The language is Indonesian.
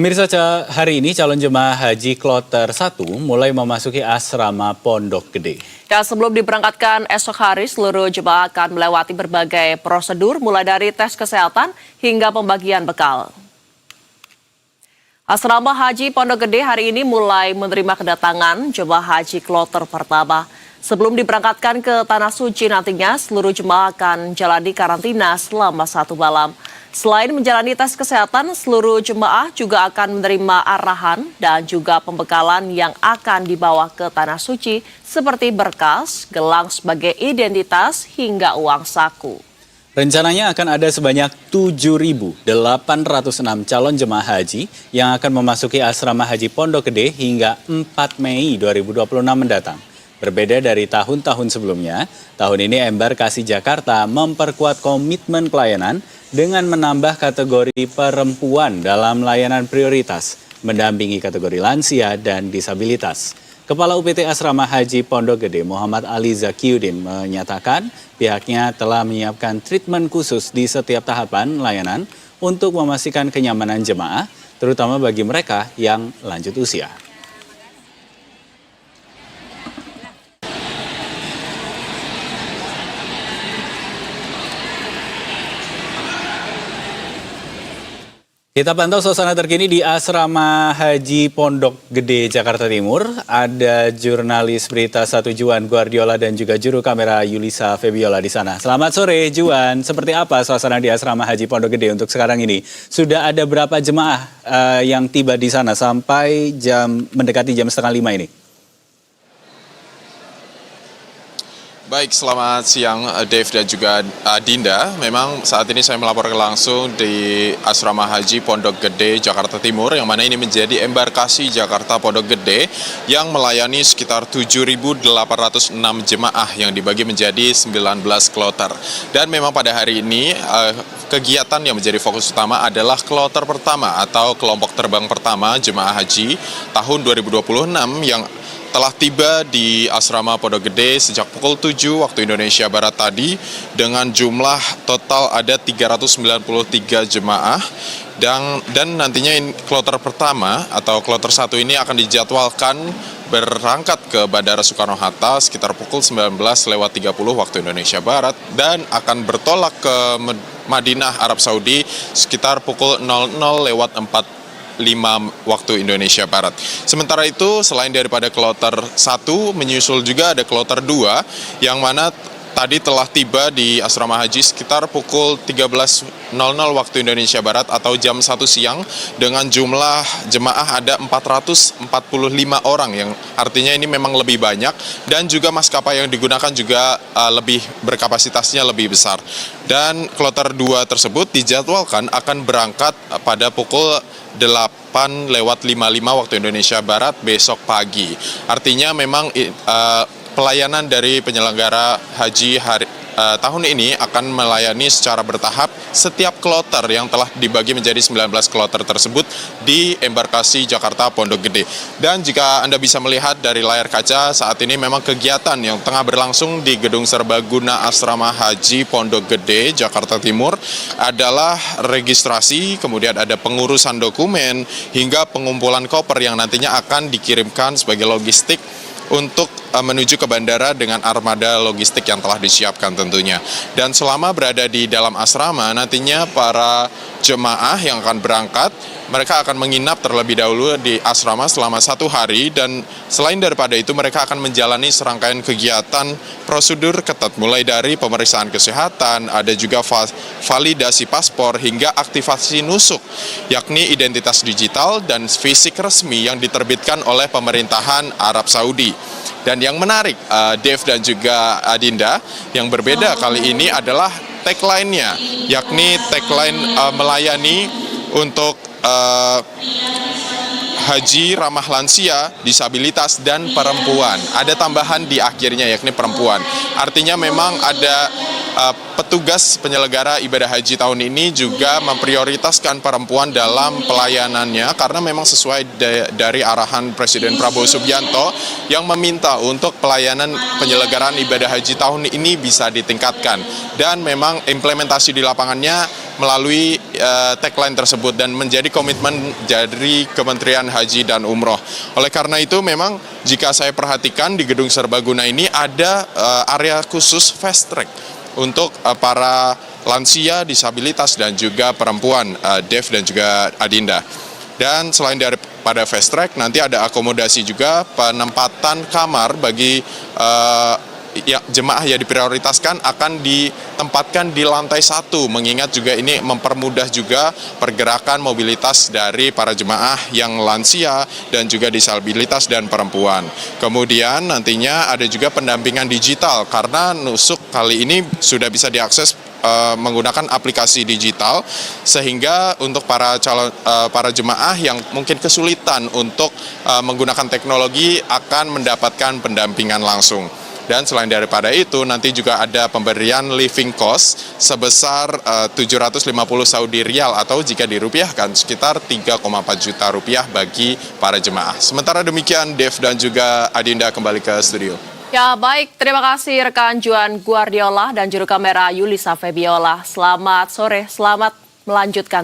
Pemirsa, hari ini calon jemaah haji kloter 1 mulai memasuki asrama Pondok Gede. Ya, sebelum diberangkatkan esok hari, seluruh jemaah akan melewati berbagai prosedur mulai dari tes kesehatan hingga pembagian bekal. Asrama Haji Pondok Gede hari ini mulai menerima kedatangan jemaah haji kloter pertama. Sebelum diberangkatkan ke Tanah Suci nantinya, seluruh jemaah akan jalani karantina selama 1 malam. Selain menjalani tes kesehatan, seluruh jemaah juga akan menerima arahan dan juga pembekalan yang akan dibawa ke Tanah Suci seperti berkas, gelang sebagai identitas, hingga uang saku. Rencananya akan ada sebanyak 7.806 calon jemaah haji yang akan memasuki asrama haji Pondok Gede hingga 4 Mei 2026 mendatang. Berbeda dari tahun-tahun sebelumnya, tahun ini Embarkasi Jakarta memperkuat komitmen pelayanan dengan menambah kategori perempuan dalam layanan prioritas, mendampingi kategori lansia dan disabilitas. Kepala UPT Asrama Haji Pondok Gede Muhammad Ali Zakiuddin menyatakan pihaknya telah menyiapkan treatment khusus di setiap tahapan layanan untuk memastikan kenyamanan jemaah, terutama bagi mereka yang lanjut usia. Kita pantau suasana terkini di Asrama Haji Pondok Gede, Jakarta Timur. Ada jurnalis berita 1 Juan Guardiola dan juga juru kamera Yulisa Febiola di sana. Selamat sore Juan, seperti apa suasana di Asrama Haji Pondok Gede untuk sekarang ini? Sudah ada berapa jemaah yang tiba di sana sampai mendekati jam 4:30 ini? Baik, selamat siang Dave dan juga Dinda. Memang saat ini saya melaporkan langsung di Asrama Haji Pondok Gede, Jakarta Timur, yang mana ini menjadi embarkasi Jakarta Pondok Gede yang melayani sekitar 7.806 jemaah yang dibagi menjadi 19 kloter. Dan memang pada hari ini kegiatan yang menjadi fokus utama adalah kloter pertama atau kelompok terbang pertama jemaah haji tahun 2026 yang telah tiba di Asrama Pondok Gede sejak pukul 7 waktu Indonesia Barat tadi dengan jumlah total ada 393 jemaah dan nantinya kloter pertama atau kloter 1 ini akan dijadwalkan berangkat ke Bandara Soekarno-Hatta sekitar pukul 19:30 waktu Indonesia Barat dan akan bertolak ke Madinah, Arab Saudi sekitar pukul 00:45 waktu Indonesia Barat. Sementara itu, selain daripada kloter 1, menyusul juga ada kloter 2 yang mana tadi telah tiba di Asrama Haji sekitar pukul 13.00 waktu Indonesia Barat atau jam 1 siang dengan jumlah jemaah ada 445 orang yang artinya ini memang lebih banyak dan juga maskapai yang digunakan juga lebih berkapasitasnya lebih besar. Dan kloter 2 tersebut dijadwalkan akan berangkat pada pukul 8:55 waktu Indonesia Barat besok pagi. Artinya memang pelayanan dari penyelenggara haji tahun ini akan melayani secara bertahap setiap kloter yang telah dibagi menjadi 19 kloter tersebut di embarkasi Jakarta Pondok Gede. Dan jika Anda bisa melihat dari layar kaca, saat ini memang kegiatan yang tengah berlangsung di Gedung Serbaguna Asrama Haji Pondok Gede, Jakarta Timur adalah registrasi, kemudian ada pengurusan dokumen, hingga pengumpulan koper yang nantinya akan dikirimkan sebagai logistik untuk menuju ke bandara dengan armada logistik yang telah disiapkan tentunya. Dan selama berada di dalam asrama, nantinya para jemaah yang akan berangkat, mereka akan menginap terlebih dahulu di asrama selama 1 hari dan selain daripada itu mereka akan menjalani serangkaian kegiatan prosedur ketat mulai dari pemeriksaan kesehatan, ada juga validasi paspor hingga aktivasi nusuk, yakni identitas digital dan fisik resmi yang diterbitkan oleh pemerintahan Arab Saudi. Dan yang menarik, Dev dan juga Dinda, yang berbeda kali ini adalah tagline-nya, yakni tagline melayani untuk haji ramah lansia, disabilitas, dan perempuan. Ada tambahan di akhirnya yakni perempuan. Artinya memang ada petugas penyelenggara ibadah haji tahun ini juga memprioritaskan perempuan dalam pelayanannya karena memang sesuai dari arahan Presiden Prabowo Subianto yang meminta untuk pelayanan penyelenggaraan ibadah haji tahun ini bisa ditingkatkan. Dan memang implementasi di lapangannya melalui tagline tersebut dan menjadi komitmen dari Kementerian Haji dan Umroh. Oleh karena itu memang jika saya perhatikan di Gedung Serbaguna ini ada area khusus fast track untuk para lansia, disabilitas, dan juga perempuan, Dev dan juga Adinda. Dan selain daripada fast track, nanti ada akomodasi juga penempatan kamar bagi jemaah yang diprioritaskan akan ditempatkan di lantai 1, mengingat juga ini mempermudah juga pergerakan mobilitas dari para jemaah yang lansia dan juga disabilitas dan perempuan. Kemudian nantinya ada juga pendampingan digital karena nusuk kali ini sudah bisa diakses menggunakan aplikasi digital, sehingga untuk para jemaah yang mungkin kesulitan untuk menggunakan teknologi akan mendapatkan pendampingan langsung. Dan selain daripada itu, nanti juga ada pemberian living cost sebesar 750 Saudi Riyal atau jika dirupiahkan sekitar 3,4 juta rupiah bagi para jemaah. Sementara demikian, Dev dan juga Adinda kembali ke studio. Ya baik, terima kasih rekan Juan Guardiola dan juru kamera Yulisa Febiola. Selamat sore, selamat melanjutkan